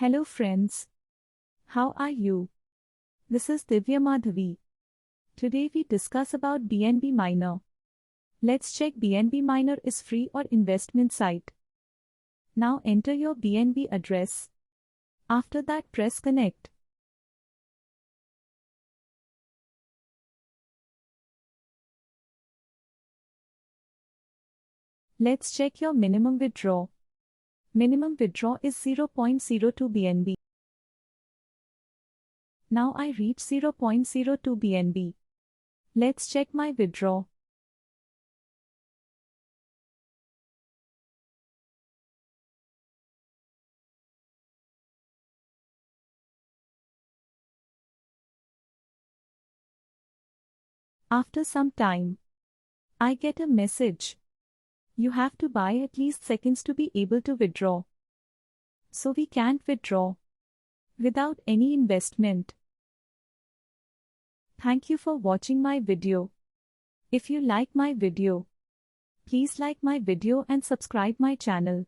Hello friends. How are you? This is Divya Madhavi. Today we discuss about BNB Miner. Let's check BNB Miner is free or investment site. Now enter your BNB address. After that press connect. Let's check your minimum withdraw. Minimum withdraw is 0.02 BNB. Now I reach 0.02 BNB. Let's check my withdraw. After some time, I get a message. You have to buy at least seconds to be able to withdraw. So we can't withdraw without any investment. Thank you for watching my video. If you like my video, please like my video and subscribe my channel.